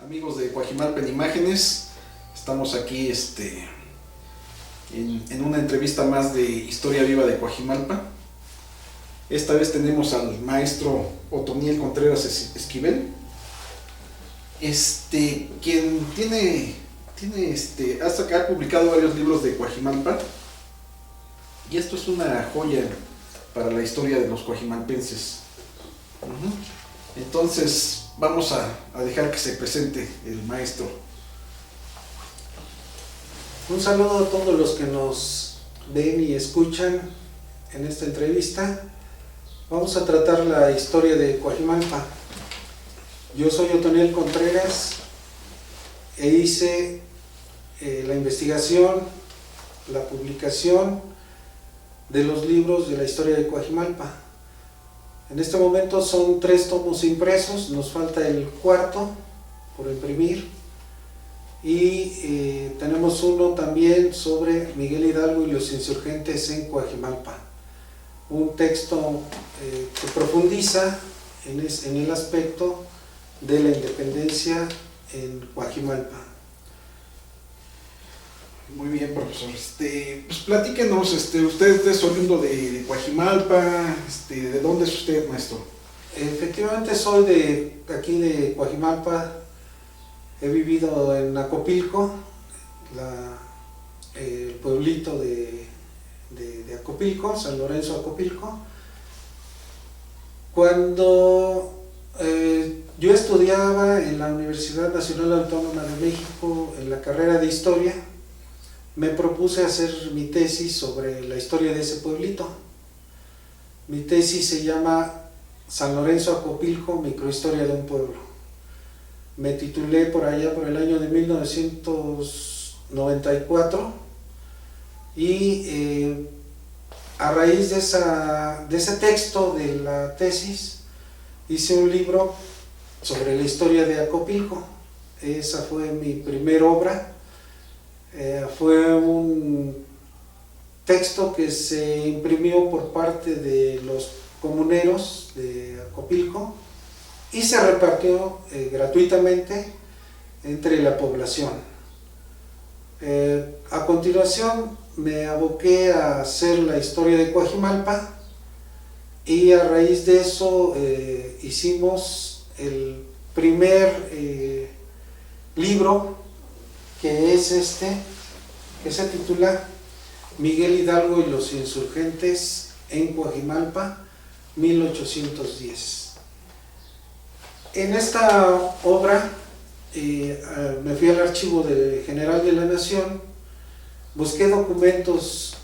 Amigos de Coajimalpa en Imágenes, estamos aquí en una entrevista más de Historia Viva de Coajimalpa. Esta vez tenemos al maestro Otoniel Contreras Esquivel, quien ha publicado varios libros de Coajimalpa, y esto es una joya para la historia de los coajimalpenses. Entonces vamos a dejar que se presente el maestro. Un saludo a todos los que nos ven y escuchan en esta entrevista. Vamos a tratar la historia de Coajimalpa. Yo soy Otoniel Contreras e hice la investigación, la publicación de los libros de la historia de Coajimalpa. En este momento son 3 tomos impresos, nos falta el 4º por imprimir, y tenemos uno también sobre Miguel Hidalgo y los insurgentes en Coajimalpa, un texto que profundiza en el aspecto de la independencia en Coajimalpa. Muy bien, profesor. Pues platíquenos, usted es oriundo de Coajimalpa, ¿de dónde es usted, maestro? Efectivamente soy de aquí de Coajimalpa. He vivido en Acopilco, el pueblito de Acopilco, San Lorenzo Acopilco. Cuando yo estudiaba en la Universidad Nacional Autónoma de México en la carrera de Historia, me propuse hacer mi tesis sobre la historia de ese pueblito. Mi tesis se llama San Lorenzo Acopilco, microhistoria de un pueblo. Me titulé por allá por el año de 1994 y a raíz de ese texto de la tesis hice un libro sobre la historia de Acopilco. Esa fue mi primera obra. Fue un texto que se imprimió por parte de los comuneros de Acopilco y se repartió gratuitamente entre la población. A continuación me aboqué a hacer la historia de Coajimalpa, y a raíz de eso hicimos el primer libro, que es que se titula Miguel Hidalgo y los insurgentes en Coajimalpa, 1810. En esta obra me fui al Archivo General de la Nación, busqué documentos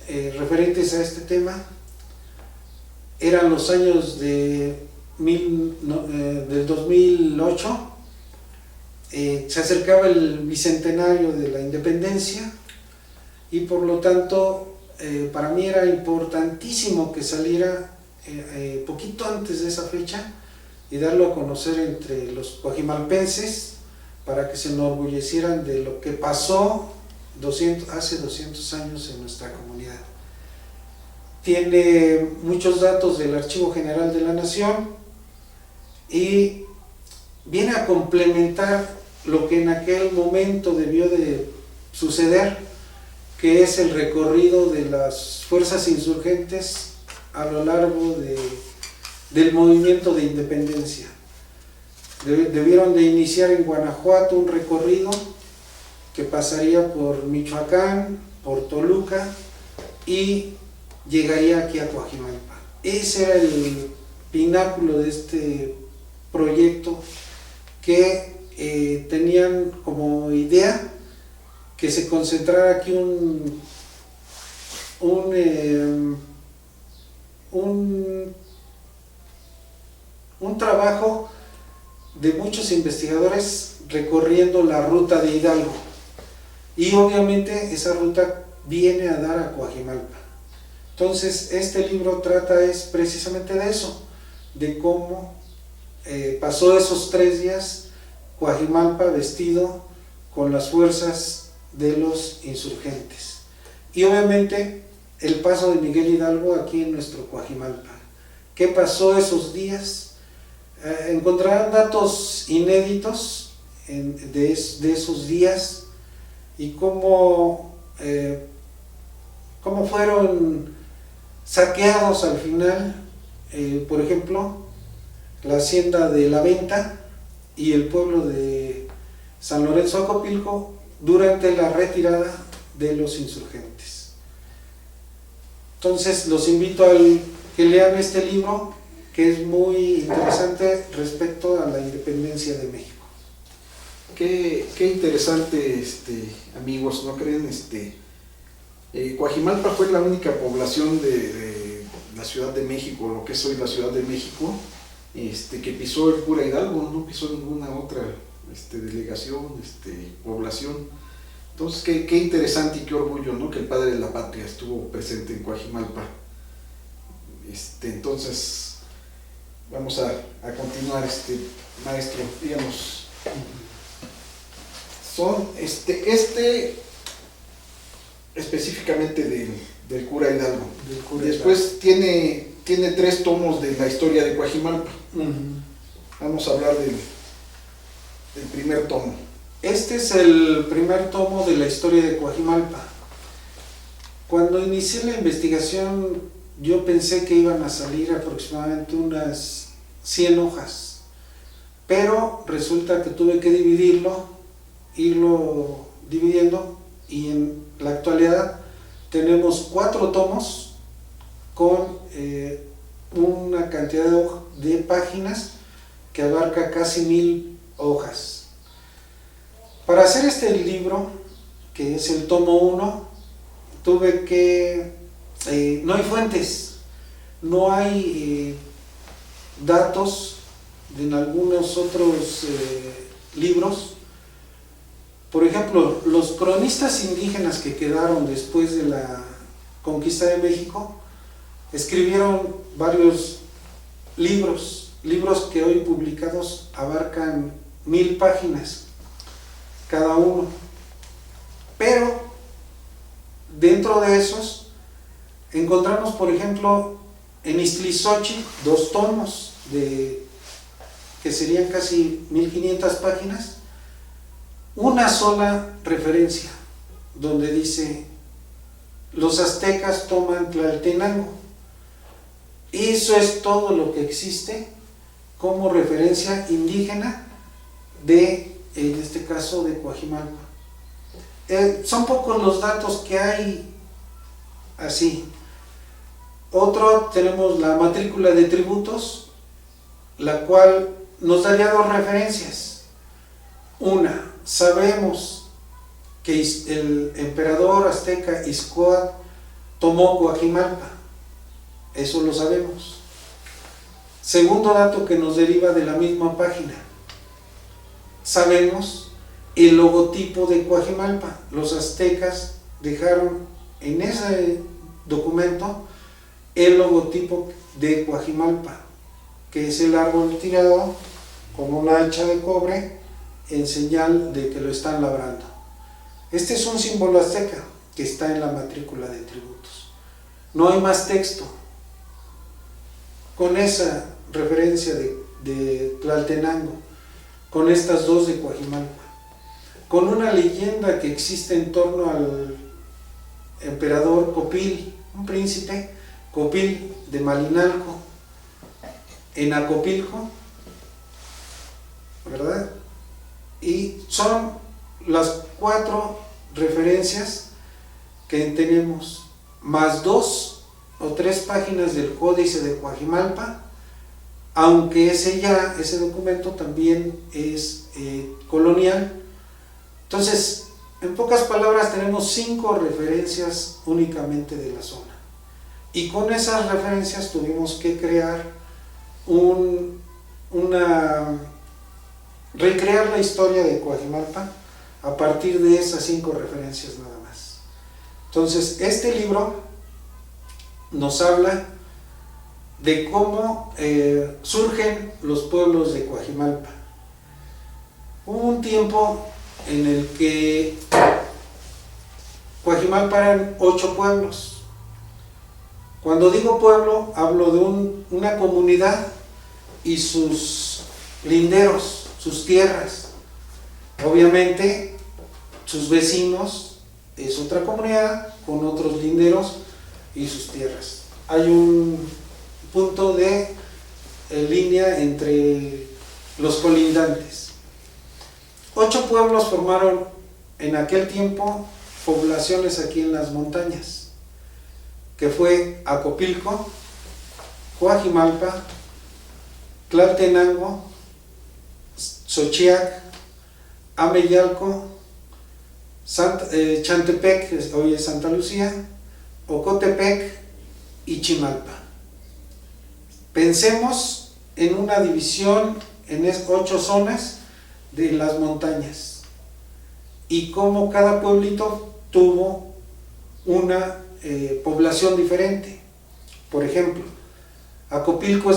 referentes a este tema. Eran los años del 2008. Se acercaba el bicentenario de la independencia, y por lo tanto para mí era importantísimo que saliera poquito antes de esa fecha y darlo a conocer entre los coajimalpenses, para que se enorgullecieran de lo que pasó hace 200 años en nuestra comunidad. Tiene muchos datos del Archivo General de la Nación y viene a complementar lo que en aquel momento debió de suceder, que es el recorrido de las fuerzas insurgentes a lo largo del movimiento de independencia. Debieron de iniciar en Guanajuato un recorrido que pasaría por Michoacán, por Toluca, y llegaría aquí a Coajimalpa. Ese era el pináculo de este proyecto, que tenían como idea que se concentrara aquí un trabajo de muchos investigadores recorriendo la ruta de Hidalgo, y obviamente esa ruta viene a dar a Coajimalpa. Entonces este libro trata precisamente de eso, de cómo pasó esos 3 días Coajimalpa vestido con las fuerzas de los insurgentes, y obviamente el paso de Miguel Hidalgo aquí en nuestro Coajimalpa. ¿Qué pasó esos días? Encontrarán datos inéditos de esos días y cómo fueron saqueados al final, por ejemplo, la hacienda de La Venta y el pueblo de San Lorenzo Acopilco durante la retirada de los insurgentes. Entonces los invito a que lean este libro, que es muy interesante respecto a la independencia de México. Qué interesante, amigos, ¿no creen? Coajimalpa fue la única población de la Ciudad de México, lo que es hoy la Ciudad de México, que pisó el cura Hidalgo, no pisó ninguna otra delegación, población. Entonces, qué interesante y qué orgullo, ¿no? Que el padre de la patria estuvo presente en Coajimalpa. Entonces, vamos a continuar, maestro, díganos. Son específicamente del cura Hidalgo. Después tiene 3 tomos de la historia de Coajimalpa. Vamos a hablar del primer tomo. Este es el primer tomo de la historia de Coajimalpa. Cuando inicié la investigación, yo pensé que iban a salir aproximadamente unas 100 hojas, pero resulta que tuve que irlo dividiendo, y en la actualidad tenemos 4 tomos con una cantidad de páginas que abarca casi 1000 hojas. Para hacer este libro, que es el tomo 1, tuve que... no hay fuentes, no hay datos en algunos otros libros. Por ejemplo, los cronistas indígenas que quedaron después de la conquista de México escribieron varios libros que hoy publicados abarcan 1000 páginas cada uno, pero dentro de esos encontramos, por ejemplo, en Iztlizóchitl 2 tomos que serían casi 1500 páginas, una sola referencia donde dice: los aztecas toman Tlaltenango. Y eso es todo lo que existe como referencia indígena en este caso, de Coajimalpa. Son pocos los datos que hay así. Otro, tenemos la matrícula de tributos, la cual nos daría 2 referencias. Una, sabemos que el emperador azteca Ixcoatl tomó Coajimalpa, eso lo sabemos. Segundo dato que nos deriva de la misma página, sabemos el logotipo de Coajimalpa. Los aztecas dejaron en ese documento el logotipo de Coajimalpa, que es el árbol tirado con una hacha de cobre en señal de que lo están labrando. Este es un símbolo azteca que está en la matrícula de tributos. No hay más texto. Con esa referencia de Tlaltenango, con estas 2 de Coajimalpa, con una leyenda que existe en torno al emperador Copil, un príncipe Copil de Malinalco, en Acopilco, ¿verdad? Y son las 4 referencias que tenemos, más 2 o 3 páginas del Códice de Coajimalpa, aunque ese documento también es colonial. Entonces, en pocas palabras, tenemos 5 referencias únicamente de la zona, y con esas referencias tuvimos que crear recrear la historia de Coajimalpa a partir de esas 5 referencias nada más. Entonces, este libro nos habla de cómo surgen los pueblos de Coajimalpa. Hubo un tiempo en el que Coajimalpa eran 8 pueblos. Cuando digo pueblo, hablo de una comunidad y sus linderos, sus tierras. Obviamente, sus vecinos es otra comunidad con otros linderos y sus tierras. Hay un punto de línea entre los colindantes. 8 pueblos formaron en aquel tiempo poblaciones aquí en las montañas, que fue Acopilco, Coajimalpa, Tlaltenango, Xochiac, Ameyalco, Chantepec, que hoy es Santa Lucía, Ocotepec y Chimalpa. Pensemos en una división en 8 zonas de las montañas y cómo cada pueblito tuvo una población diferente. Por ejemplo, Acopilco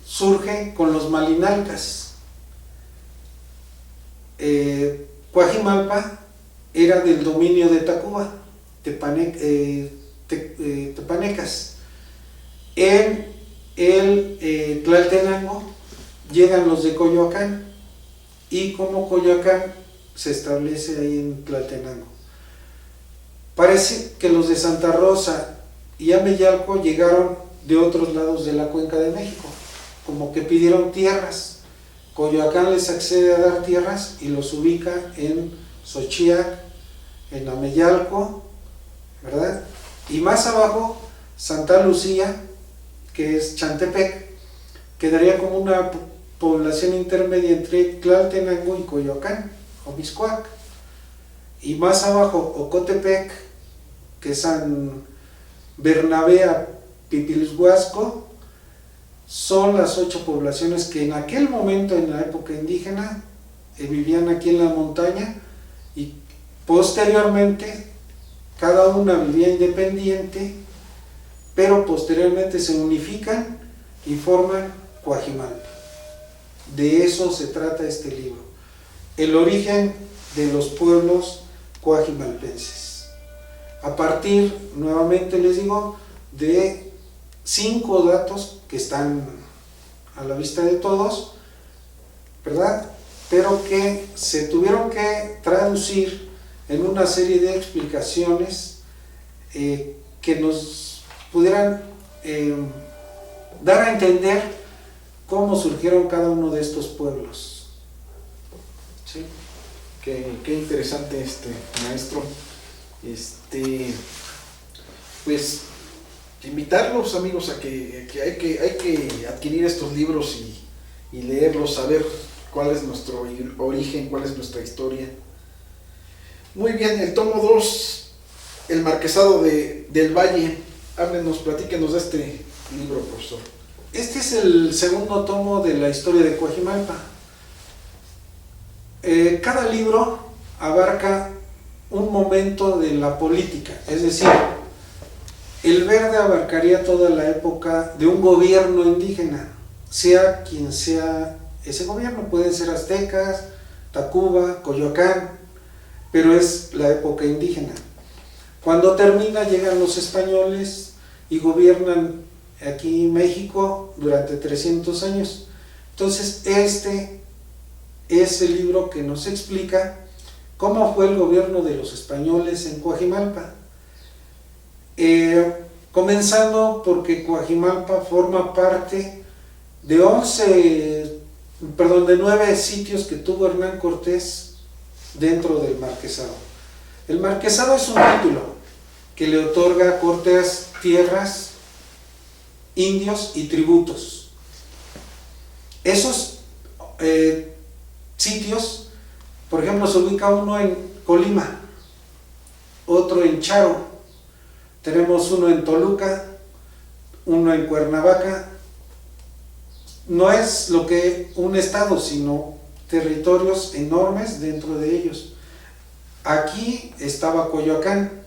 surge con los malinalcas. Coajimalpa era del dominio de Tacuba, tepanecas. En el Tlaltenango llegan los de Coyoacán, y como Coyoacán se establece ahí en Tlaltenango. Parece que los de Santa Rosa y Ameyalco llegaron de otros lados de la Cuenca de México, como que pidieron tierras. Coyoacán les accede a dar tierras y los ubica en Xochiac, en Ameyalco, ¿verdad? Y más abajo, Santa Lucía, que es Chantepec, quedaría como una población intermedia entre Tlaltenango y Coyoacán, o Mixcoac. Y más abajo, Ocotepec, que es San Bernabé a Pipilushuasco, son las 8 poblaciones que en aquel momento, en la época indígena, vivían aquí en la montaña, y posteriormente cada una vivía independiente, pero posteriormente se unifican y forman Coajimalpa. De eso se trata este libro, el origen de los pueblos coajimalpenses. A partir, nuevamente les digo, de 5 datos que están a la vista de todos, ¿verdad? Pero que se tuvieron que traducir en una serie de explicaciones que nos pudieran dar a entender cómo surgieron cada uno de estos pueblos. Sí, qué interesante, maestro. Pues invitarlos, amigos, a que hay que adquirir estos libros y leerlos, saber cuál es nuestro origen, cuál es nuestra historia. Muy bien, el tomo 2, El Marquesado del Valle. Háblenos, platíquenos de este libro, profesor. Este es el segundo tomo de la historia de Coajimalpa. Cada libro abarca un momento de la política, es decir, el verde abarcaría toda la época de un gobierno indígena, sea quien sea ese gobierno. Pueden ser aztecas, Tacuba, Coyoacán, pero es la época indígena. Cuando termina, llegan los españoles y gobiernan aquí México durante 300 años. Entonces este es el libro que nos explica cómo fue el gobierno de los españoles en Coajimalpa. Comenzando porque Coajimalpa forma parte de 9 sitios que tuvo Hernán Cortés dentro del marquesado. El marquesado es un título que le otorga a Cortés tierras, indios y tributos. Esos sitios, por ejemplo, se ubica uno en Colima, otro en Charo, tenemos uno en Toluca, uno en Cuernavaca. No es lo que un estado, sino territorios enormes dentro de ellos. Aquí estaba Coyoacán,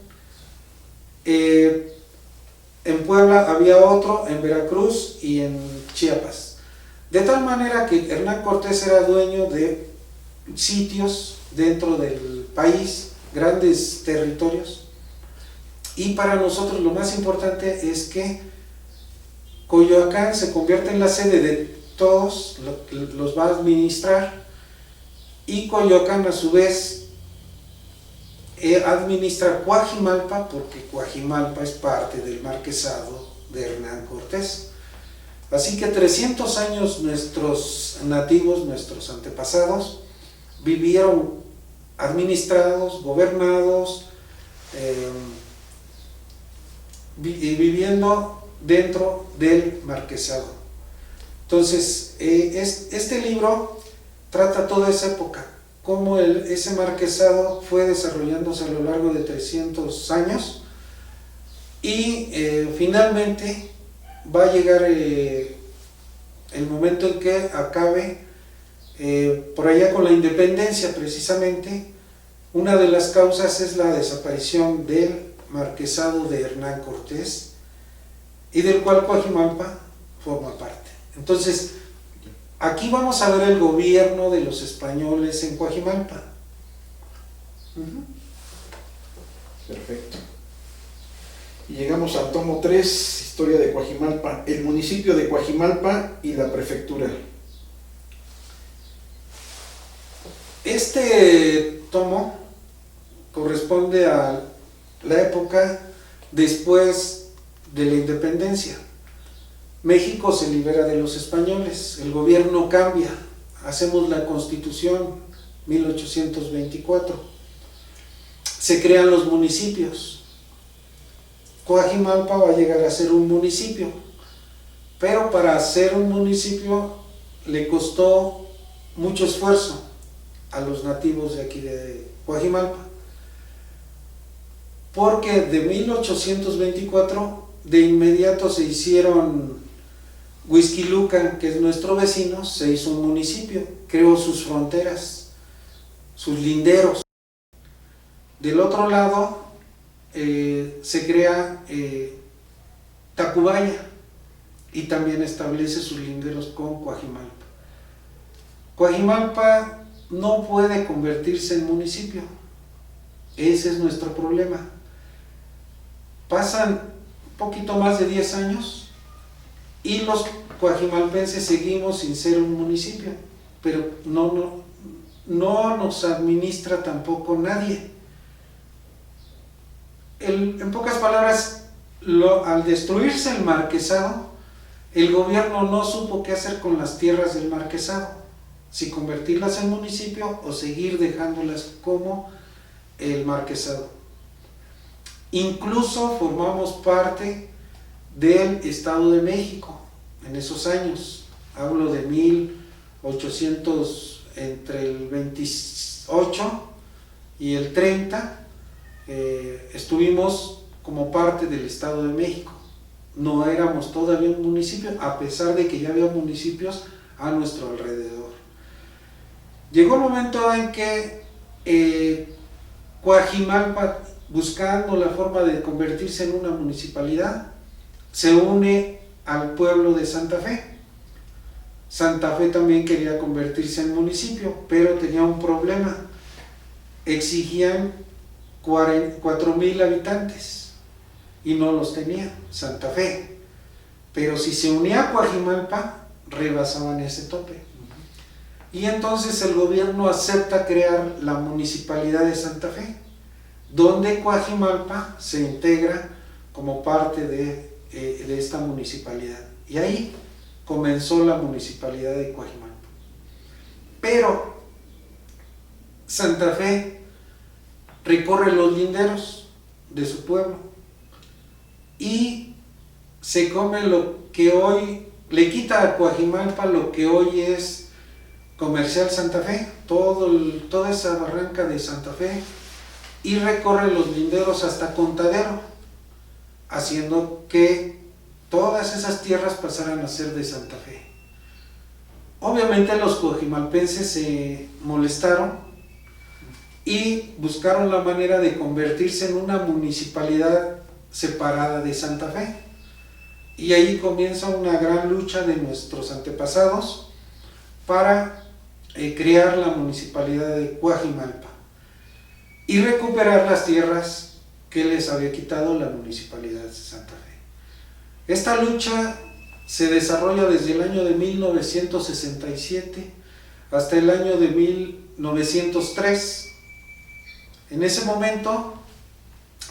en Puebla había otro, en Veracruz y en Chiapas. De tal manera que Hernán Cortés era dueño de sitios dentro del país, grandes territorios. Y para nosotros lo más importante es que Coyoacán se convierte en la sede de todos, los va a administrar, y Coyoacán a su vez administra Cuajimalpa, porque Cuajimalpa es parte del marquesado de Hernán Cortés. Así que 300 años nuestros nativos, nuestros antepasados, vivieron administrados, gobernados, viviendo dentro del marquesado. Entonces, este libro trata toda esa época, cómo ese marquesado fue desarrollándose a lo largo de 300 años y finalmente va a llegar el momento en que acabe por allá con la independencia. Precisamente una de las causas es la desaparición del marquesado de Hernán Cortés, y del cual Cuajimalpa forma parte. Entonces, aquí vamos a ver el gobierno de los españoles en Cuajimalpa. Perfecto. Y llegamos al tomo 3, Historia de Cuajimalpa, el municipio de Cuajimalpa y la prefectura. Este tomo corresponde a la época después de la independencia. México se libera de los españoles, el gobierno cambia, hacemos la Constitución 1824, se crean los municipios. Cuajimalpa va a llegar a ser un municipio, pero para ser un municipio le costó mucho esfuerzo a los nativos de aquí de Cuajimalpa, porque de 1824 de inmediato se hicieron Huixquilucan, que es nuestro vecino, se hizo un municipio, creó sus fronteras, sus linderos. Del otro lado se crea Tacubaya y también establece sus linderos con Cuajimalpa. Cuajimalpa no puede convertirse en municipio, ese es nuestro problema. Pasan un poquito más de 10 años y los cuajimalpenses seguimos sin ser un municipio, pero no nos administra tampoco nadie. En pocas palabras, al destruirse el marquesado, el gobierno no supo qué hacer con las tierras del marquesado, si convertirlas en municipio o seguir dejándolas como el marquesado. Incluso formamos parte del Estado de México en esos años, hablo de 1800, entre el 28 y el 30, estuvimos como parte del Estado de México. No éramos todavía un municipio, a pesar de que ya había municipios a nuestro alrededor. Llegó el momento en que Cuajimalpa, buscando la forma de convertirse en una municipalidad, se une al pueblo de Santa Fe. Santa Fe también quería convertirse en municipio, pero tenía un problema. Exigían 4,000 habitantes y no los tenía Santa Fe. Pero si se unía a Cuajimalpa, rebasaban ese tope. Y entonces el gobierno acepta crear la municipalidad de Santa Fe, donde Cuajimalpa se integra como parte de esta municipalidad. Y ahí comenzó la municipalidad de Cuajimalpa. Pero Santa Fe recorre los linderos de su pueblo y se come lo que hoy, le quita a Cuajimalpa lo que hoy es Comercial Santa Fe, toda esa barranca de Santa Fe, y recorre los linderos hasta Contadero, haciendo que todas esas tierras pasaran a ser de Santa Fe. Obviamente los cuajimalpenses se molestaron y buscaron la manera de convertirse en una municipalidad separada de Santa Fe. Y ahí comienza una gran lucha de nuestros antepasados para crear la municipalidad de Cuajimalpa y recuperar las tierras que les había quitado la municipalidad de Santa Fe. Esta lucha se desarrolla desde el año de 1967 hasta el año de 1903. En ese momento,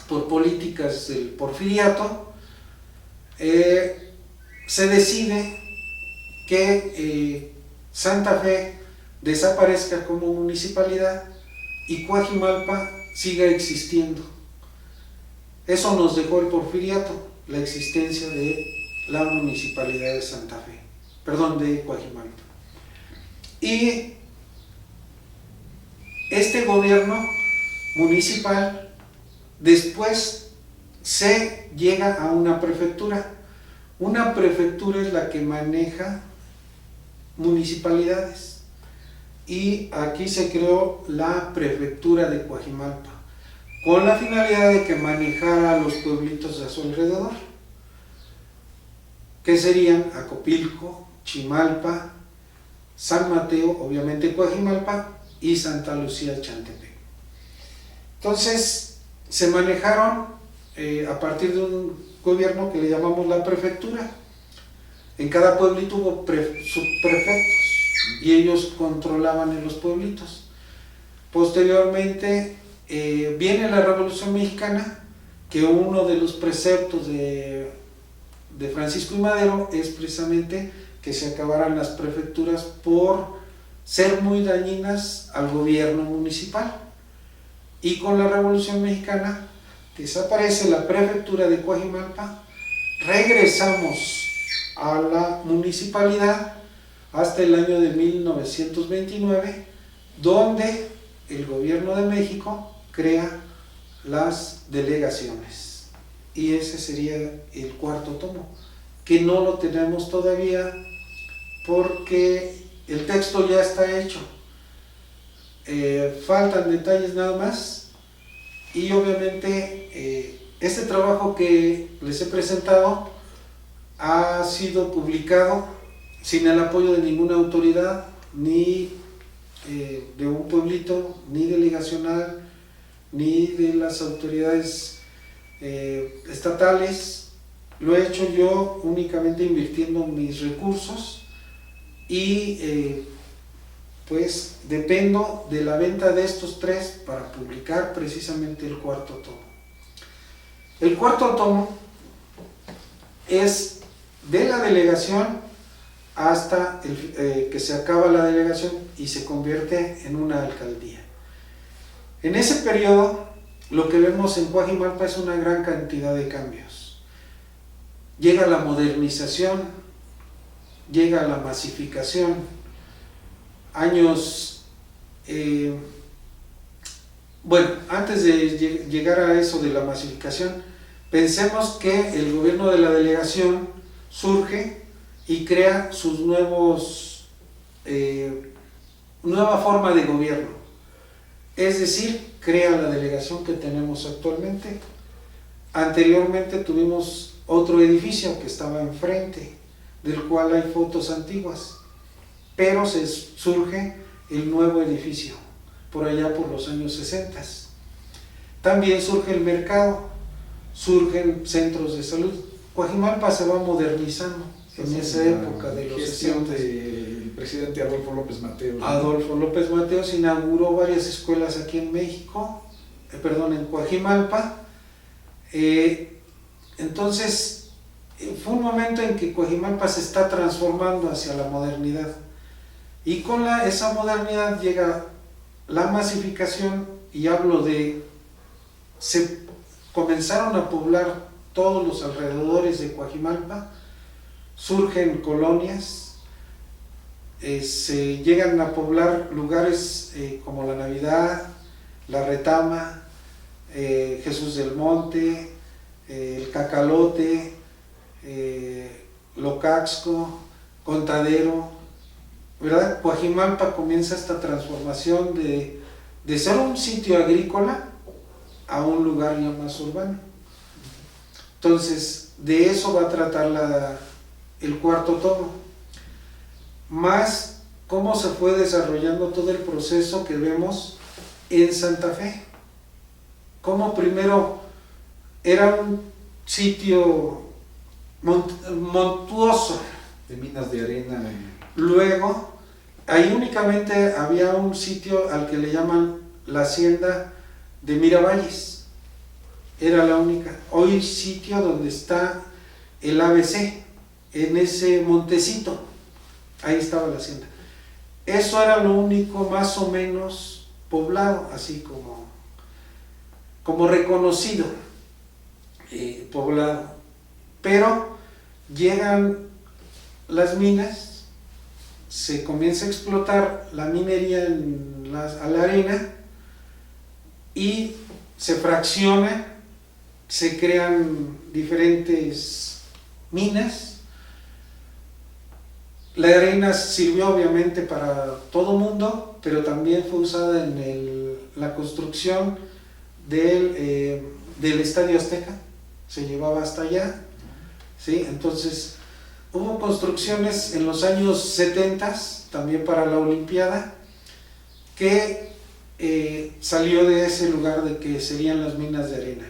por políticas del porfiriato, se decide que Santa Fe desaparezca como municipalidad y Coajimalpa siga existiendo. Eso nos dejó el porfiriato, la existencia de la municipalidad de Santa Fe, perdón, de Coajimalpa. Y este gobierno municipal después se llega a una prefectura. Una prefectura es la que maneja municipalidades, y aquí se creó la prefectura de Coajimalpa con la finalidad de que manejara a los pueblitos de su alrededor, que serían Acopilco, Chimalpa, San Mateo, obviamente Coajimalpa, y Santa Lucía Chantepec. Entonces se manejaron a partir de un gobierno que le llamamos la prefectura. En cada pueblito hubo subprefectos y ellos controlaban en los pueblitos. Posteriormente viene la Revolución Mexicana, que uno de los preceptos de Francisco I. Madero es precisamente que se acabaran las prefecturas por ser muy dañinas al gobierno municipal. Y con la Revolución Mexicana desaparece la prefectura de Coajimalpa, regresamos a la municipalidad hasta el año de 1929, donde el gobierno de México crea las delegaciones, y ese sería el cuarto tomo, que no lo tenemos todavía porque el texto ya está hecho. Faltan detalles nada más, y obviamente este trabajo que les he presentado ha sido publicado sin el apoyo de ninguna autoridad, ni de un pueblito, ni delegacional, ni de las autoridades estatales. Lo he hecho yo únicamente invirtiendo mis recursos, y pues dependo de la venta de estos tres para publicar precisamente el cuarto tomo. El cuarto tomo es de la delegación hasta que se acaba la delegación y se convierte en una alcaldía. En ese periodo, lo que vemos en Coajimalpa es una gran cantidad de cambios. Llega la modernización, llega la masificación. Bueno, antes de llegar a eso de la masificación, pensemos que el gobierno de la delegación surge y crea sus nueva forma de gobierno, es decir, crea la delegación que tenemos actualmente. Anteriormente tuvimos otro edificio que estaba enfrente, del cual hay fotos antiguas, pero surge el nuevo edificio por allá por los años 60. También surge el mercado, surgen centros de salud. Coajimalpa se va modernizando en esa época de los 60. del presidente Adolfo López Mateos. Adolfo López Mateos inauguró varias escuelas aquí en México, en Coajimalpa. Entonces fue un momento en que Coajimalpa se está transformando hacia la modernidad, y con esa modernidad llega la masificación, y hablo de se comenzaron a poblar todos los alrededores de Coajimalpa, surgen colonias, se llegan a poblar lugares como La Navidad, La Retama, Jesús del Monte, el Cacalote, Locaxco, Contadero, ¿verdad? Coajimalpa comienza esta transformación de ser un sitio agrícola a un lugar ya más urbano. Entonces, de eso va a tratar el cuarto tomo, más cómo se fue desarrollando todo el proceso que vemos en Santa Fe. Cómo primero era un sitio montuoso, de minas de arena. Luego Ahí únicamente había un sitio al que le llaman la hacienda de Miravalles, era la única. Hoy sitio donde está el ABC, en ese montecito, ahí estaba la hacienda. Eso era lo único más o menos poblado, así como reconocido, poblado. Pero llegan las minas, se comienza a explotar la minería a la arena y se fracciona, se crean diferentes minas. La arena sirvió obviamente para todo mundo, pero también fue usada en la construcción del Estadio Azteca, se llevaba hasta allá, ¿sí? Entonces hubo construcciones en los años 70 también para la Olimpiada, que salió de ese lugar de que serían las minas de arena.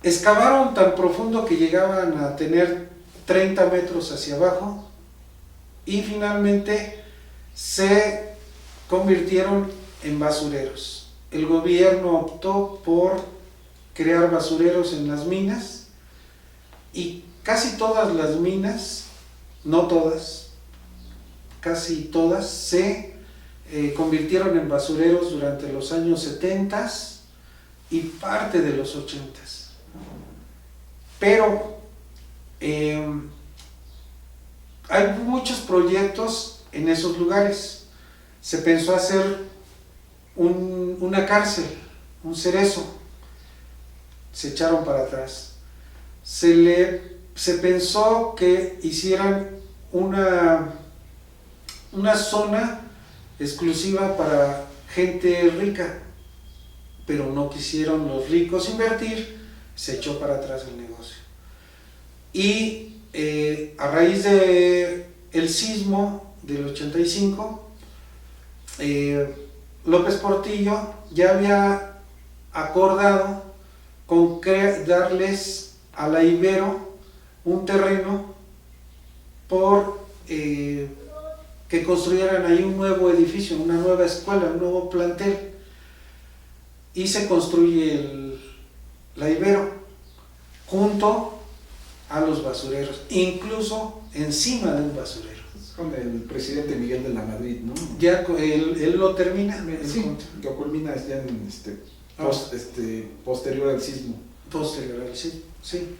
Excavaron tan profundo que llegaban a tener 30 metros hacia abajo y finalmente se convirtieron en basureros. El gobierno optó por crear basureros en las minas y casi todas las minas, no todas, casi todas se convirtieron en basureros durante los años 70 y parte de los 80. Pero hay muchos proyectos en esos lugares. Se pensó hacer una cárcel, un cerezo, se echaron para atrás. Se pensó que hicieran una zona exclusiva para gente rica, pero no quisieron los ricos invertir, se echó para atrás el negocio. Y a raíz del sismo del 85, López Portillo ya había acordado con darles a la Ibero un terreno por que construyeran ahí un nuevo edificio, una nueva escuela, un nuevo plantel, y se construye la Ibero junto a los basureros, incluso encima del basurero. Con el presidente Miguel de la Madrid, ¿no? Ya él lo termina. Sí, lo culmina ya en posterior al sismo. Posterior al sismo, sí.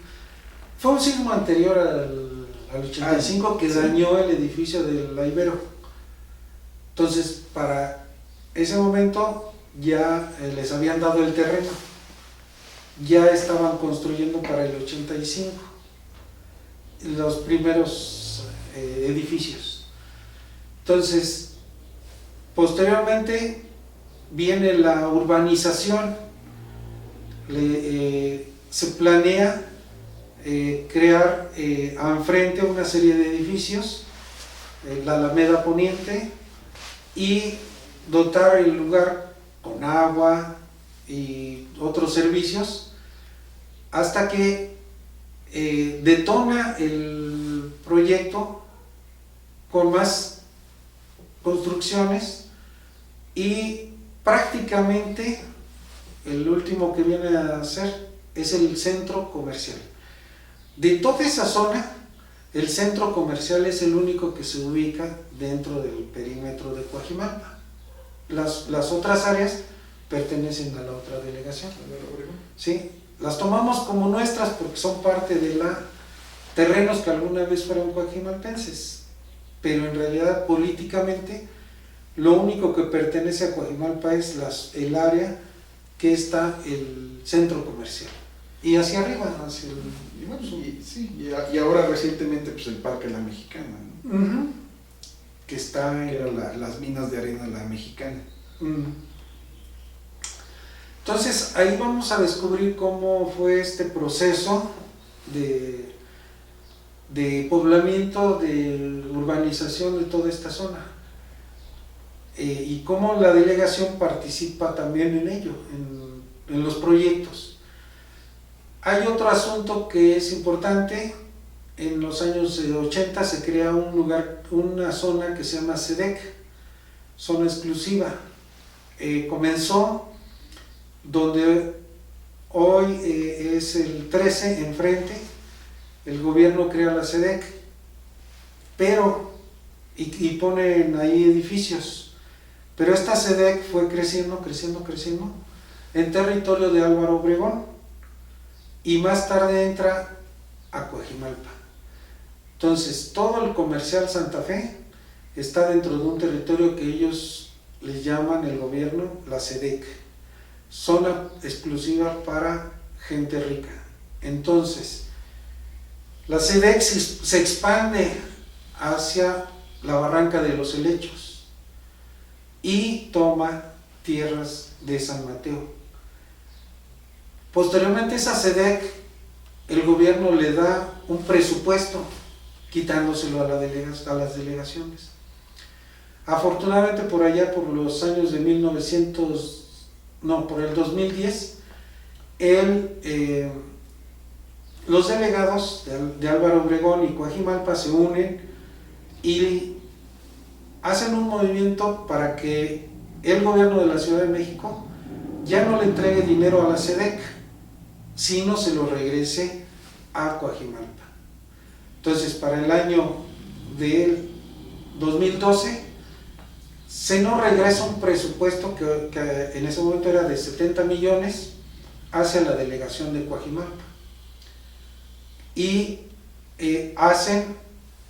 Fue un sismo anterior al 85 que dañó el edificio de la Ibero. Entonces, para ese momento ya les habían dado el terreno. Ya estaban construyendo para el 85 los primeros edificios. Entonces, posteriormente viene la urbanización. Se planea crear enfrente una serie de edificios, la Alameda Poniente, y dotar el lugar con agua y otros servicios, hasta que detona el proyecto con más construcciones y prácticamente el último que viene a hacer es el centro comercial. De toda esa zona, el centro comercial es el único que se ubica dentro del perímetro de Coajimalpa. Las otras áreas pertenecen a la otra delegación. ¿Sí? Las tomamos como nuestras porque son parte de terrenos que alguna vez fueron coajimalpenses, pero en realidad políticamente lo único que pertenece a Coajimalpa es el área que está el centro comercial y hacia arriba, hacia y ahora recientemente pues el Parque La Mexicana, ¿no? Que está que eran las minas de arena La Mexicana. Entonces ahí vamos a descubrir cómo fue este proceso de poblamiento, de urbanización de toda esta zona, y cómo la delegación participa también en ello, en los proyectos. Hay otro asunto que es importante, en los años 80 se crea un lugar, una zona que se llama SEDEC, zona exclusiva. Comenzó donde hoy es el 13 enfrente, el gobierno crea la SEDEC, pero, y ponen ahí edificios, pero esta SEDEC fue creciendo en territorio de Álvaro Obregón, y más tarde entra a Coajimalpa. Entonces, todo el comercial Santa Fe está dentro de un territorio que ellos les llaman, el gobierno, la SEDEC, zona exclusiva para gente rica. Entonces, la SEDEC se expande hacia la barranca de los Helechos y toma tierras de San Mateo. Posteriormente, esa SEDEC, el gobierno le da un presupuesto, quitándoselo a las delegaciones. Afortunadamente, por allá, por los años de por el 2010, los delegados de Álvaro Obregón y Coajimalpa se unen y hacen un movimiento para que el gobierno de la Ciudad de México ya no le entregue dinero a la SEDEC, sino se lo regrese a Coajimalpa. Entonces, para el año del 2012 se nos regresa un presupuesto que en ese momento era de 70 millones hacia la delegación de Coajimalpa, y hacen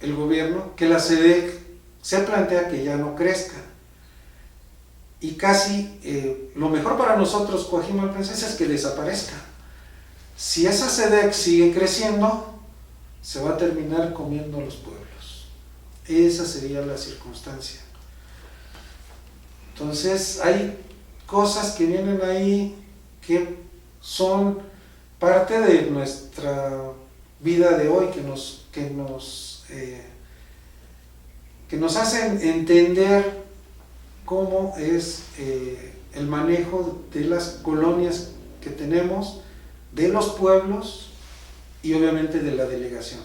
el gobierno que la SEDEC se plantea que ya no crezca, y casi lo mejor para nosotros coajimalpenses es que desaparezca. Si esa SEDEC sigue creciendo, se va a terminar comiendo los pueblos. Esa sería la circunstancia. Entonces, hay cosas que vienen ahí que son parte de nuestra vida de hoy, que nos hacen entender cómo es el manejo de las colonias que tenemos, de los pueblos y obviamente de la delegación.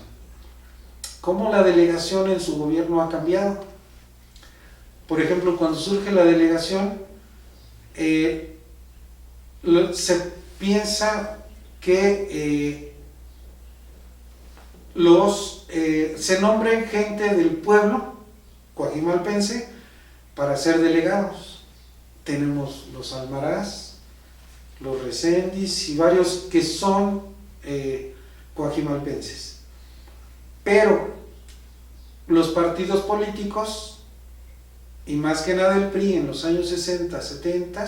Cómo la delegación en su gobierno ha cambiado. Por ejemplo, cuando surge la delegación, se piensa que se nombren gente del pueblo coajimalpense para ser delegados. Tenemos los Almaraz, los Recendis y varios que son coajimalpenses. Pero los partidos políticos, y más que nada el PRI en los años 60, 70,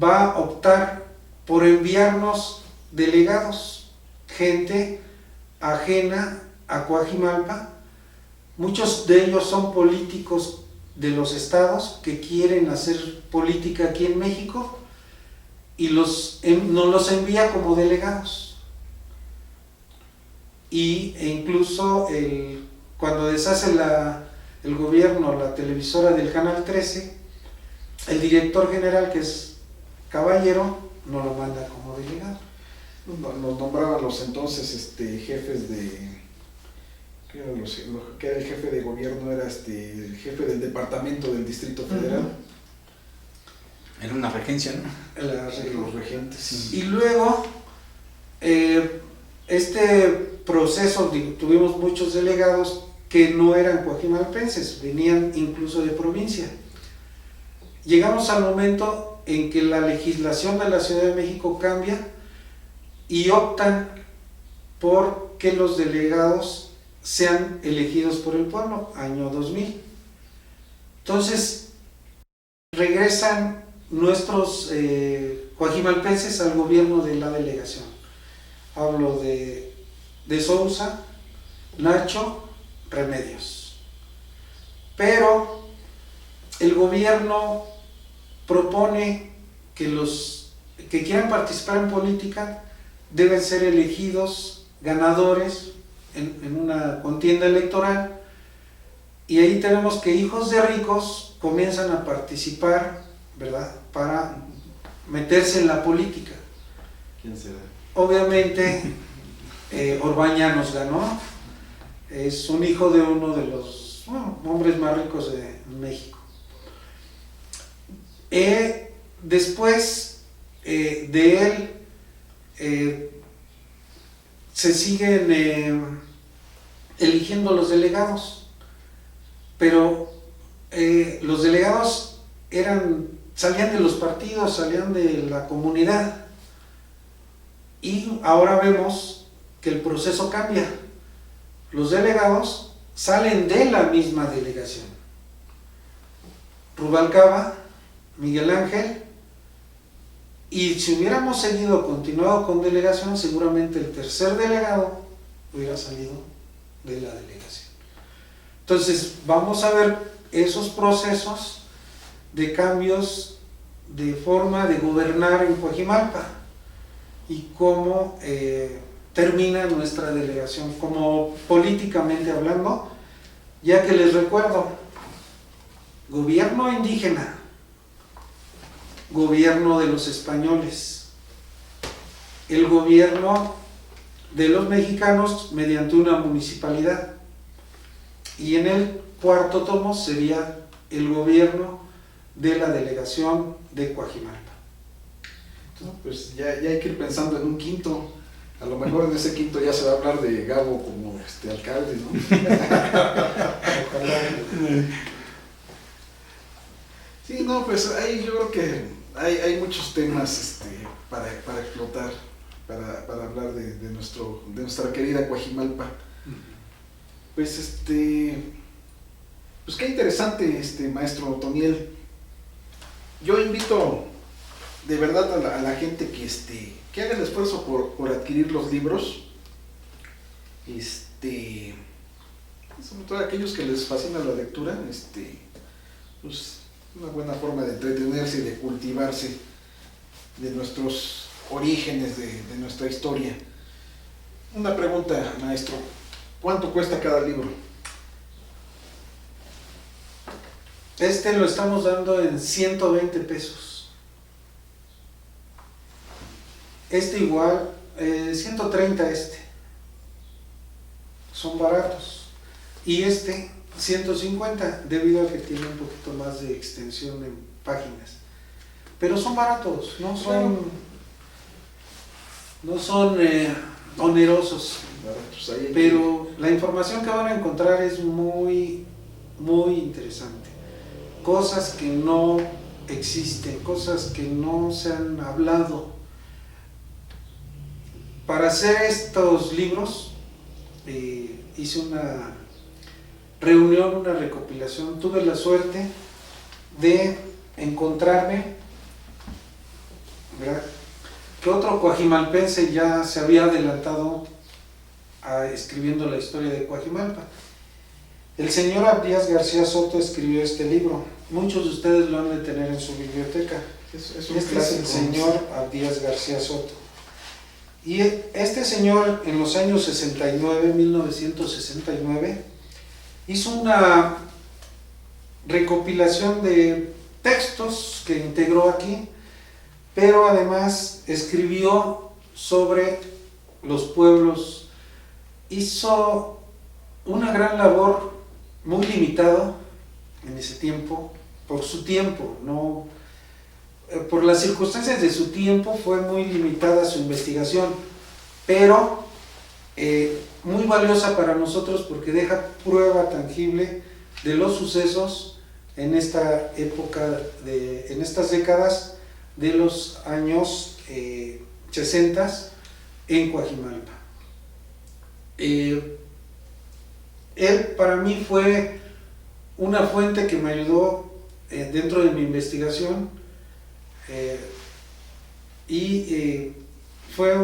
va a optar por enviarnos delegados, gente ajena a Coajimalpa. Muchos de ellos son políticos de los estados que quieren hacer política aquí en México y nos los envía como delegados. E incluso cuando deshace el gobierno la televisora del Canal 13, el director general, que es Caballero, nos lo manda como delegado. Nos nombraban los entonces jefes de... que era el jefe de gobierno, era el jefe del departamento del Distrito Federal. Era una regencia, ¿no? Los regentes. Sí. Y luego, este proceso, tuvimos muchos delegados que no eran coajimalpenses, venían incluso de provincia. Llegamos al momento en que la legislación de la Ciudad de México cambia y optan por que los delegados sean elegidos por el pueblo, año 2000. Entonces, regresan nuestros coajimalpenses al gobierno de la delegación. Hablo de Sousa, Nacho, Remedios. Pero el gobierno propone que los que quieran participar en política deben ser elegidos ganadores en una contienda electoral, y ahí tenemos que hijos de ricos comienzan a participar, ¿verdad?, para meterse en la política. ¿Quién será? Obviamente Orbaña nos ganó. Es un hijo de uno de los hombres más ricos de México. Después de él se siguen eligiendo los delegados, pero los delegados salían de los partidos, salían de la comunidad, y ahora vemos que el proceso cambia. Los delegados salen de la misma delegación. Rubalcaba, Miguel Ángel, y si hubiéramos continuado con delegación, seguramente el tercer delegado hubiera salido de la delegación. Entonces vamos a ver esos procesos de cambios de forma de gobernar en Coajimalpa y cómo termina nuestra delegación, como políticamente hablando, ya que les recuerdo, gobierno indígena, gobierno de los españoles, el gobierno de los mexicanos mediante una municipalidad, y en el cuarto tomo sería el gobierno de la delegación de Coajimalpa. No, pues ya hay que ir pensando en un quinto. A lo mejor en ese quinto ya se va a hablar de Gabo como alcalde, ¿no? Sí, no, pues ahí yo creo que hay muchos temas para explotar, para hablar de nuestra querida Coajimalpa. Pues pues qué interesante, maestro Otoniel. Yo invito de verdad a la gente que haga el esfuerzo por adquirir los libros, sobre todo a aquellos que les fascina la lectura, pues una buena forma de entretenerse y de cultivarse de nuestros orígenes, de nuestra historia. Una pregunta, maestro, ¿cuánto cuesta cada libro? Lo estamos dando en 120 pesos. Igual, 130 son baratos, y 150, debido a que tiene un poquito más de extensión en páginas, pero son baratos, no son onerosos, pero la información que van a encontrar es muy, muy interesante, cosas que no existen, cosas que no se han hablado. Para hacer estos libros hice una reunión, una recopilación. Tuve la suerte de encontrarme, ¿verdad?, que otro coajimalpense ya se había adelantado escribiendo la historia de Coajimalpa. El señor Abdías García Soto escribió este libro. Muchos de ustedes lo han de tener en su biblioteca. Es el señor Abdías García Soto. Y este señor en los años 1969, hizo una recopilación de textos que integró aquí, pero además escribió sobre los pueblos. Hizo una gran labor, muy limitado en ese tiempo, por su tiempo, no por las circunstancias de su tiempo fue muy limitada su investigación, pero muy valiosa para nosotros porque deja prueba tangible de los sucesos en esta época, en estas décadas de los años 60 en Coajimalpa. Él para mí fue una fuente que me ayudó dentro de mi investigación. Fue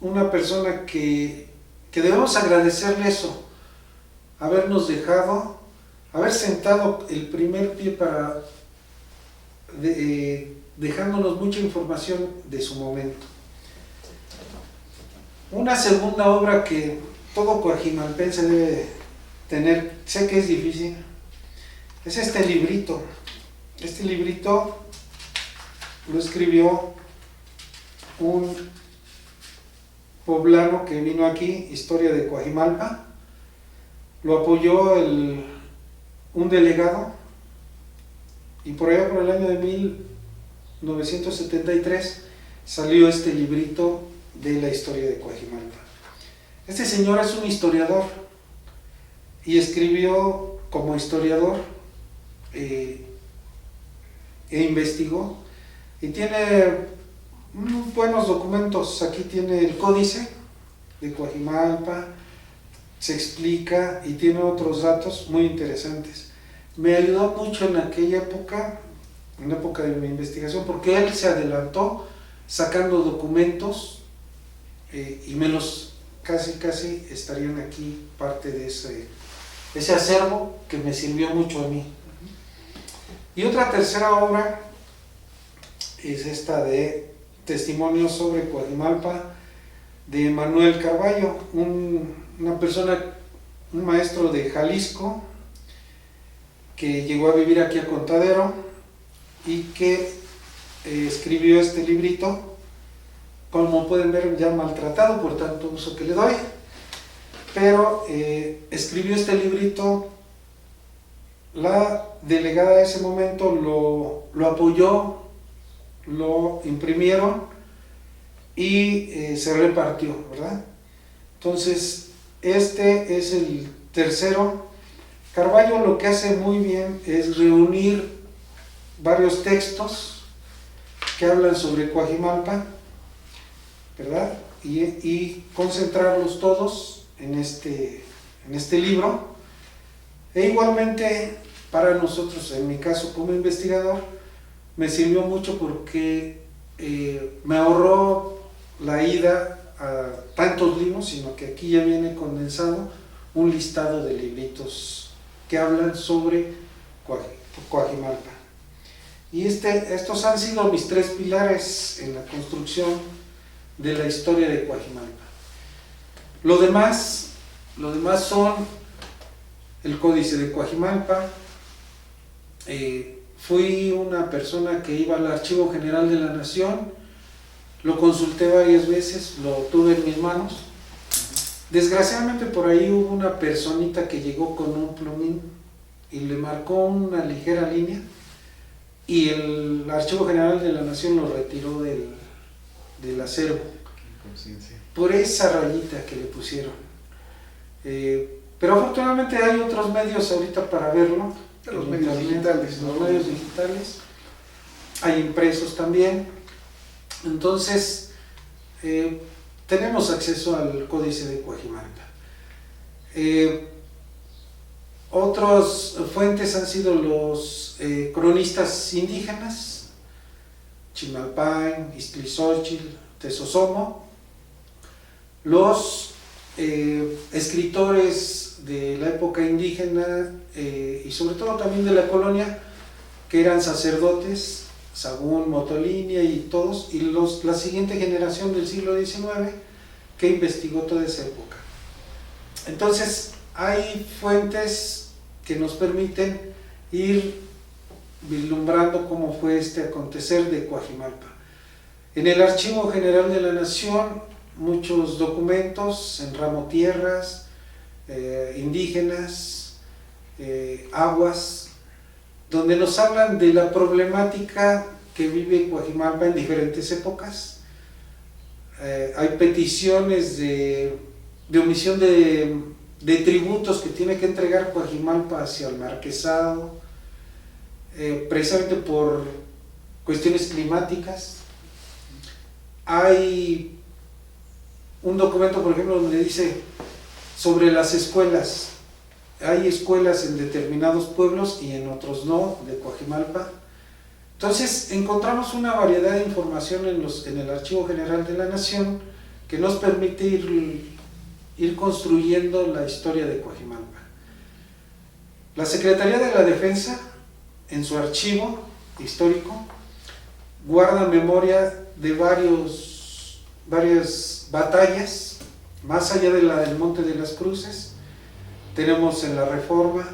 una persona que debemos agradecerle eso, habernos dejado, haber sentado el primer pie dejándonos mucha información de su momento. Una segunda obra que todo coajimalpense debe tener, sé que es difícil, es este librito. Este librito lo escribió un poblano que vino aquí, Historia de Coajimalpa. Lo apoyó un delegado, y por allá por el año de 1973 salió este librito de la historia de Coajimalpa. Este señor es un historiador y escribió como historiador e investigó, y tiene buenos documentos. Aquí tiene el códice de Coajimalpa, se explica y tiene otros datos muy interesantes. Me ayudó mucho en aquella época, en la época de mi investigación, porque él se adelantó sacando documentos y me los casi estarían aquí parte de ese acervo que me sirvió mucho a mí. Y otra tercera obra es esta de Testimonios sobre Coajimalpa, de Manuel Carballo, una persona, un maestro de Jalisco que llegó a vivir aquí a Contadero y que escribió este librito, como pueden ver ya maltratado por tanto uso que le doy, pero escribió este librito. La delegada de ese momento lo apoyó, lo imprimieron y se repartió, ¿verdad? Entonces, este es el tercero. Carballo lo que hace muy bien es reunir varios textos que hablan sobre Coajimalpa, ¿verdad? Y concentrarlos todos en este libro. E igualmente para nosotros, en mi caso como investigador, me sirvió mucho porque me ahorró la ida a tantos libros, sino que aquí ya viene condensado un listado de libritos que hablan sobre Coajimalpa. Y estos han sido mis tres pilares en la construcción de la historia de Coajimalpa. Lo demás son el Códice de Coajimalpa. Fui una persona que iba al Archivo General de la Nación, lo consulté varias veces, lo tuve en mis manos. Desgraciadamente por ahí hubo una personita que llegó con un plumín y le marcó una ligera línea, y el Archivo General de la Nación lo retiró del acervo por esa rayita que le pusieron. Pero afortunadamente hay otros medios ahorita para verlo. Los medios digitales. Los medios digitales. Hay impresos también. Entonces, tenemos acceso al Códice de Coajimalpa. Otras fuentes han sido los cronistas indígenas, Chimalpain, Iztlizóchitl, Tezosomo, los escritores de la época indígena y sobre todo también de la colonia, que eran sacerdotes, Sagún, Motolinia y todos, y la siguiente generación del siglo XIX que investigó toda esa época. Entonces hay fuentes que nos permiten ir vislumbrando cómo fue este acontecer de Coajimalpa. En el Archivo General de la Nación, muchos documentos en ramo tierras, indígenas, aguas, donde nos hablan de la problemática que vive Coajimalpa en diferentes épocas. Hay peticiones de omisión de tributos que tiene que entregar Coajimalpa hacia el marquesado, precisamente por cuestiones climáticas. Hay un documento, por ejemplo, donde dice sobre las escuelas. Hay escuelas en determinados pueblos y en otros no, de Coajimalpa. Entonces encontramos una variedad de información en el Archivo General de la Nación que nos permite ir construyendo la historia de Coajimalpa. La Secretaría de la Defensa, en su archivo histórico, guarda memoria de varias batallas, más allá de la del Monte de las Cruces. Tenemos en la Reforma,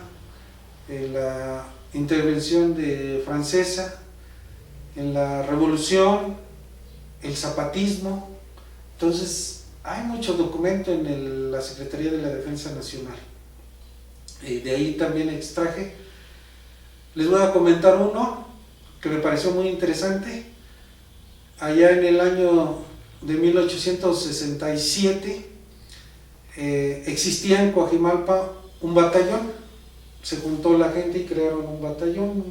en la intervención francesa, en la Revolución, el zapatismo. Entonces hay mucho documento en la Secretaría de la Defensa Nacional. De ahí también extraje. Les voy a comentar uno que me pareció muy interesante. Allá en el año de 1867 existía en Coajimalpa un batallón. Se juntó la gente y crearon un batallón,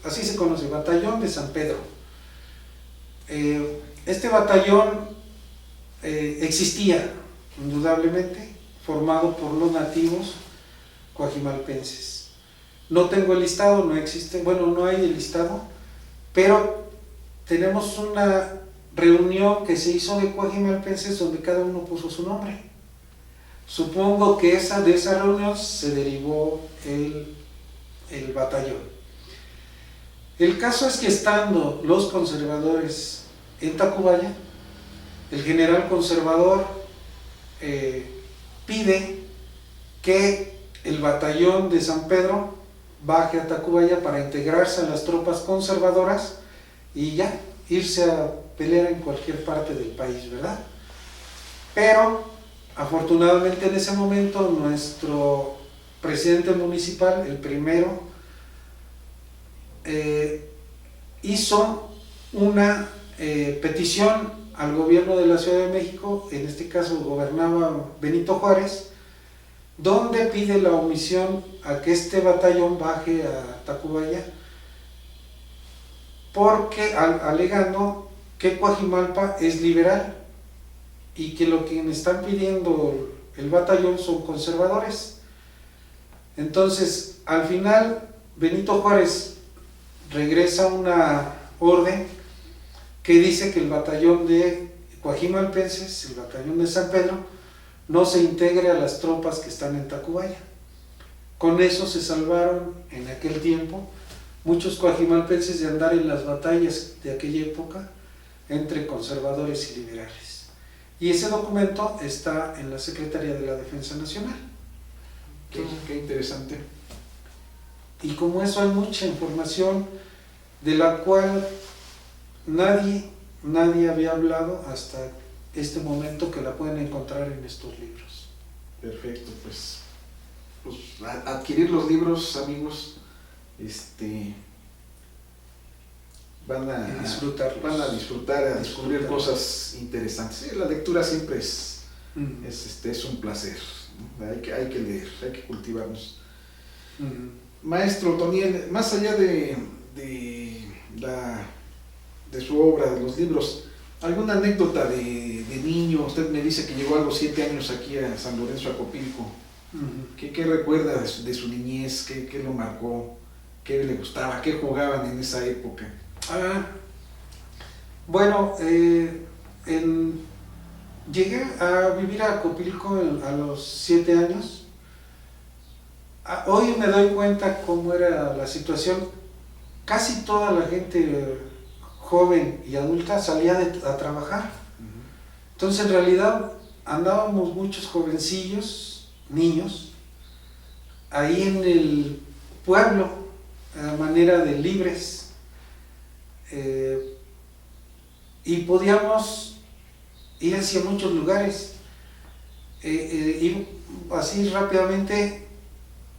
así se conoce, Batallón de San Pedro. Este batallón existía, indudablemente, formado por los nativos coajimalpenses. No tengo el listado, no existe, bueno, no hay el listado, pero tenemos una reunión que se hizo de coajimalpenses donde cada uno puso su nombre. Supongo que de esa reunión se derivó el batallón. El caso es que estando los conservadores en Tacubaya, el general conservador pide que el batallón de San Pedro baje a Tacubaya para integrarse a las tropas conservadoras y ya irse a pelear en cualquier parte del país, ¿verdad? Pero afortunadamente en ese momento nuestro presidente municipal, el primero, hizo una petición al gobierno de la Ciudad de México, en este caso gobernaba Benito Juárez, donde pide la omisión a que este batallón baje a Tacubaya, porque alegando que Coajimalpa es liberal y que lo que me están pidiendo el batallón son conservadores. Entonces, al final, Benito Juárez regresa una orden que dice que el batallón de coajimalpenses, el batallón de San Pedro, no se integre a las tropas que están en Tacubaya. Con eso se salvaron en aquel tiempo muchos coajimalpenses de andar en las batallas de aquella época entre conservadores y liberales. Y ese documento está en la Secretaría de la Defensa Nacional. Qué interesante. Y como eso hay mucha información de la cual nadie había hablado hasta este momento, que la pueden encontrar en estos libros. Perfecto, pues adquirir los libros, amigos, van a disfrutar, a descubrir cosas interesantes. Sí, la lectura siempre es un placer, ¿no? Hay que leer, hay que cultivarnos. Maestro Toniel, más allá de su obra, de los libros, ¿alguna anécdota de niño? Usted me dice que llegó a los 7 años aquí a San Lorenzo Acopilco. ¿Qué recuerda de su niñez? ¿Qué lo marcó? ¿Qué le gustaba? ¿Qué jugaban en esa época? Bueno, llegué a vivir a Acopilco a los 7 años. Hoy me doy cuenta cómo era la situación. Casi toda la gente joven y adulta salía a trabajar. Entonces en realidad andábamos muchos jovencillos, niños, ahí en el pueblo, a manera de libres, y podíamos ir hacia muchos lugares. Y así rápidamente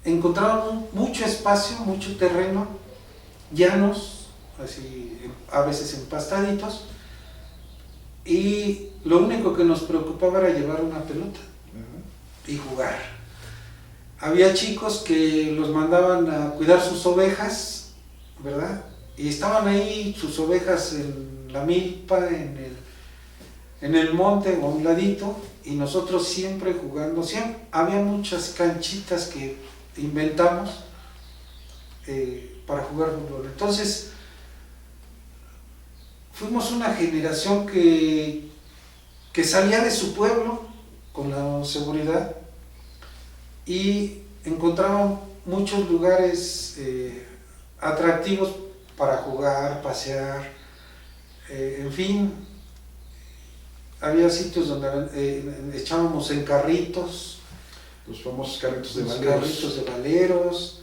encontrábamos mucho espacio, mucho terreno, llanos, así a veces empastaditos, y lo único que nos preocupaba era llevar una pelota y jugar. Había chicos que los mandaban a cuidar sus ovejas, ¿verdad? Y estaban ahí sus ovejas en la milpa, en el monte o a un ladito, y nosotros siempre jugando. Había muchas canchitas que inventamos para jugar fútbol. Entonces fuimos una generación que salía de su pueblo con la seguridad y encontraba muchos lugares atractivos para jugar, pasear, en fin. Había sitios donde echábamos en carritos, los famosos carritos de los valeros. Carritos de valeros.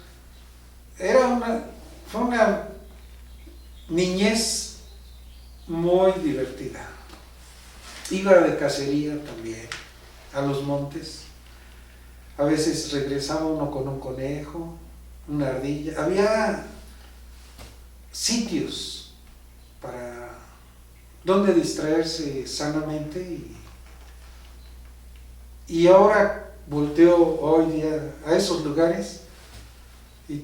Fue una niñez muy divertida. Iba de cacería también, a los montes. A veces regresaba uno con un conejo, una ardilla. Había sitios para donde distraerse sanamente y ahora volteo hoy día a esos lugares y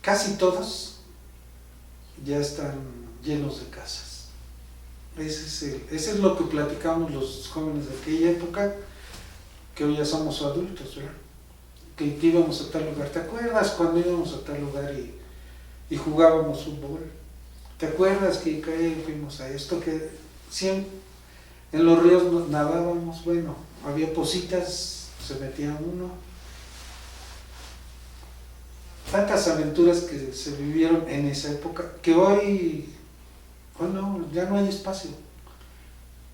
casi todos ya están llenos de casas. Ese es lo que platicamos los jóvenes de aquella época, que hoy ya somos adultos, ¿verdad? Que íbamos a tal lugar. ¿Te acuerdas cuando íbamos a tal lugar y jugábamos fútbol? ¿Te acuerdas que fuimos a esto? Que siempre en los ríos nadábamos, bueno, había positas, se metía uno. Tantas aventuras que se vivieron en esa época, que hoy no, ya no hay espacio.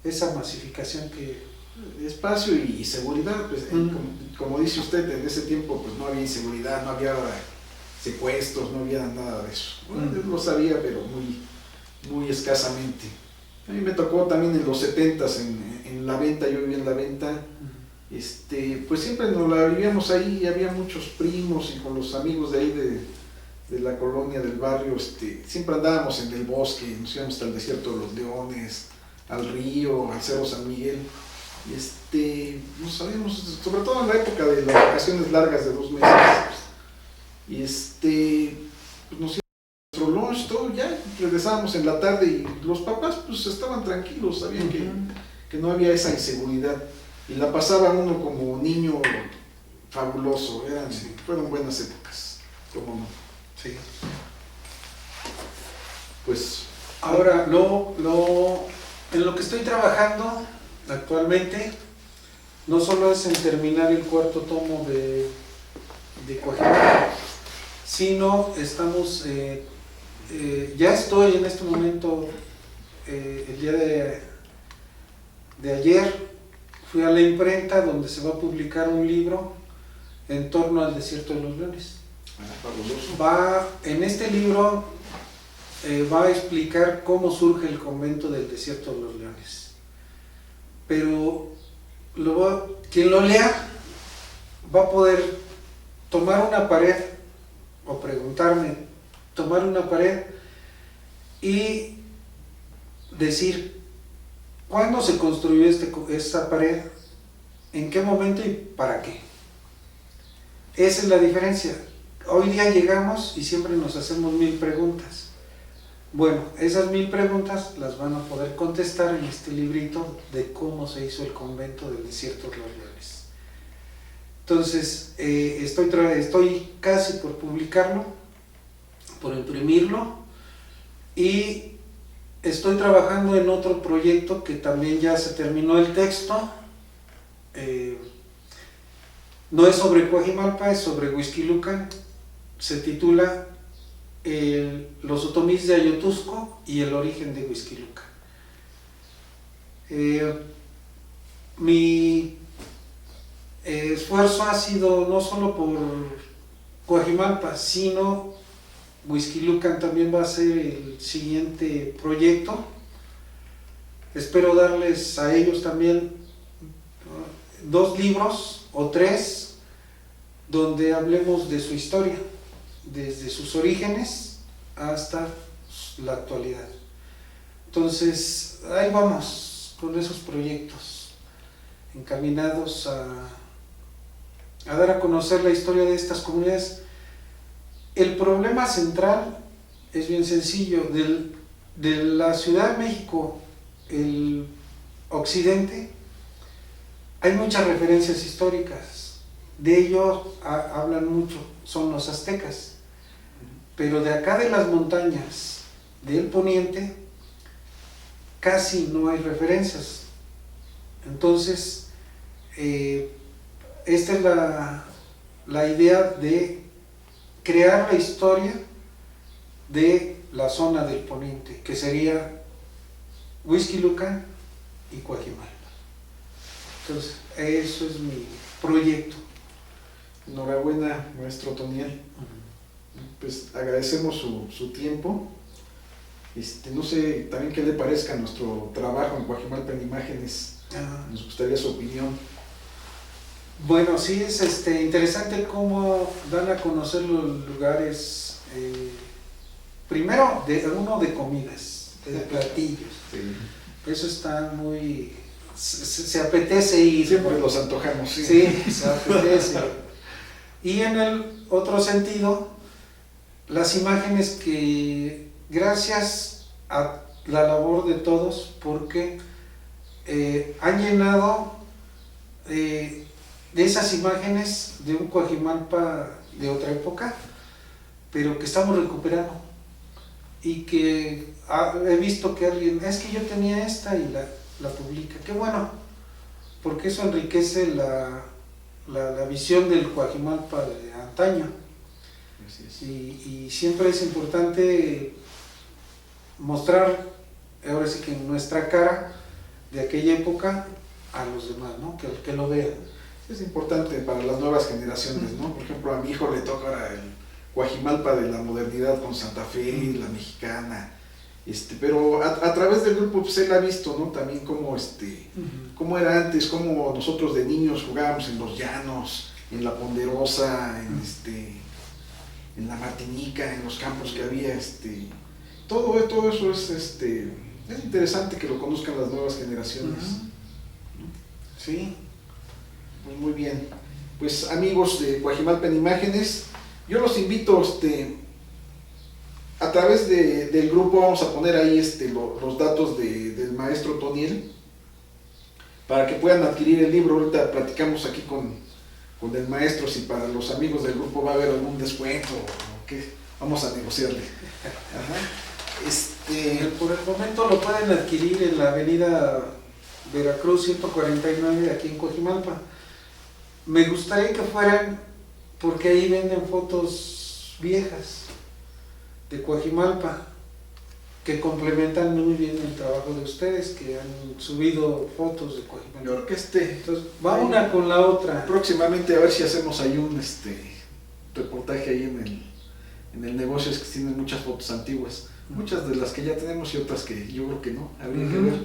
Esa masificación que... Espacio y seguridad, pues, como dice usted, en ese tiempo pues no había inseguridad, no había secuestros, no había nada de eso. Bueno, yo lo sabía, pero muy escasamente. A mí me tocó también en los 70s en la venta, yo vivía en la venta, pues siempre nos la vivíamos ahí, había muchos primos y con los amigos de ahí de la colonia, del barrio, siempre andábamos en el bosque, nos íbamos hasta el desierto de los Leones, al río, al Cerro San Miguel. No sabíamos, sobre todo en la época de las vacaciones largas de 2 meses, y pues nos íbamos a nuestro lunch, todo, ya regresábamos en la tarde y los papás pues estaban tranquilos, sabían que no había esa inseguridad y la pasaba uno como niño fabuloso, fueron buenas épocas, ¿cómo no? Sí. Pues ahora en lo que estoy trabajando actualmente no solo es en terminar el 4º tomo de Coajimalpa, sino estamos, ya estoy en este momento, el día de ayer fui a la imprenta donde se va a publicar un libro en torno al Desierto de los Leones. En este libro va a explicar cómo surge el convento del Desierto de los Leones. Pero quien lo lea va a poder tomar una pared o preguntarme, tomar una pared y decir cuándo se construyó esta pared, en qué momento y para qué. Esa es la diferencia. Hoy día llegamos y siempre nos hacemos 1000 preguntas. Bueno, esas 1000 preguntas las van a poder contestar en este librito de cómo se hizo el convento del Desierto de los Leones. Entonces, estoy casi por publicarlo, por imprimirlo, y estoy trabajando en otro proyecto que también ya se terminó el texto. No es sobre Coajimalpa, es sobre Huixquilucan. Se titula Los otomís de Ayotusco y el origen de Huixquilucan. Mi esfuerzo ha sido no solo por Coajimalpa, sino Huixquilucan también va a ser el siguiente proyecto. Espero darles a ellos también 2 libros o 3 donde hablemos de su historia, desde sus orígenes hasta la actualidad. Entonces, ahí vamos con esos proyectos encaminados a dar a conocer la historia de estas comunidades. El problema central es bien sencillo. De la Ciudad de México, el occidente, hay muchas referencias históricas. De ellos hablan mucho, son los aztecas. Pero de acá de las montañas del poniente casi no hay referencias. Entonces, esta es la idea de crear la historia de la zona del poniente, que sería Huixquilucan y Coajimalpa. Entonces, eso es mi proyecto. Enhorabuena, maestro Otoniel. Pues agradecemos su tiempo. No sé también qué le parezca nuestro trabajo en Coajimalpa en Imágenes, Nos gustaría su opinión. Bueno, sí es interesante cómo dan a conocer los lugares, primero uno de comidas, de platillos. Sí. Eso está muy... se apetece ir. Siempre los antojamos, sí. Sí, se apetece. Y en el otro sentido, las imágenes que gracias a la labor de todos, porque han llenado de esas imágenes de un Coajimalpa de otra época, pero que estamos recuperando. Y que he visto que alguien, es que yo tenía esta y la publica. Qué bueno, porque eso enriquece la visión del Coajimalpa de antaño. Así es. Y siempre es importante mostrar, ahora sí que nuestra cara de aquella época a los demás, ¿no? Que lo vean. Es importante para las nuevas generaciones, ¿no? Por ejemplo, a mi hijo le toca ahora el Coajimalpa de la modernidad con Santa Fe, la mexicana, pero a través del grupo pues él ha visto, ¿no? También cómo era antes, cómo nosotros de niños jugábamos en los llanos, en la Ponderosa, en la Martinica, en los campos que había, todo eso es interesante que lo conozcan las nuevas generaciones. Sí. Pues muy bien. Pues amigos de Coajimalpa en Imágenes, yo los invito, a través del grupo vamos a poner ahí los datos del maestro Toniel para que puedan adquirir el libro. Ahorita platicamos aquí con el maestro si para los amigos del grupo va a haber algún descuento o qué, vamos a negociarle. Ajá. Por el momento lo pueden adquirir en la avenida Veracruz 149 aquí en Coajimalpa. Me gustaría que fueran, porque ahí venden fotos viejas de Coajimalpa que complementan muy bien el trabajo de ustedes, que han subido fotos de Coajimalpa. Yo creo que Entonces va una con la otra. próximamente a ver si hacemos ahí un reportaje ahí en el negocio, es que tienen muchas fotos antiguas, muchas de las que ya tenemos y otras que yo creo que no, habría que ver,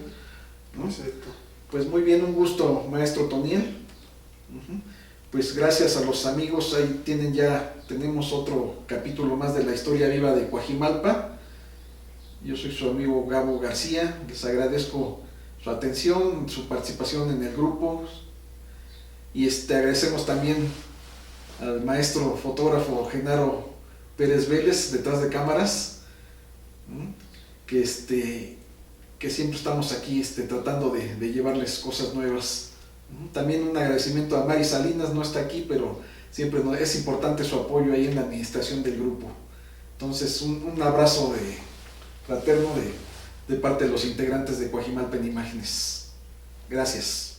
¿no? Exacto. Pues muy bien, un gusto, maestro Toniel. Pues gracias a los amigos, ahí tenemos otro capítulo más de la historia viva de Coajimalpa. Yo soy su amigo Gabo García, les agradezco su atención, su participación en el grupo y agradecemos también al maestro fotógrafo Genaro Pérez Vélez detrás de cámaras, que siempre estamos aquí tratando de llevarles cosas nuevas. También un agradecimiento a Mari Salinas, no está aquí, pero siempre es importante su apoyo ahí en la administración del grupo. Entonces un abrazo fraterno de parte de los integrantes de Coajimalpa en Imágenes. Gracias.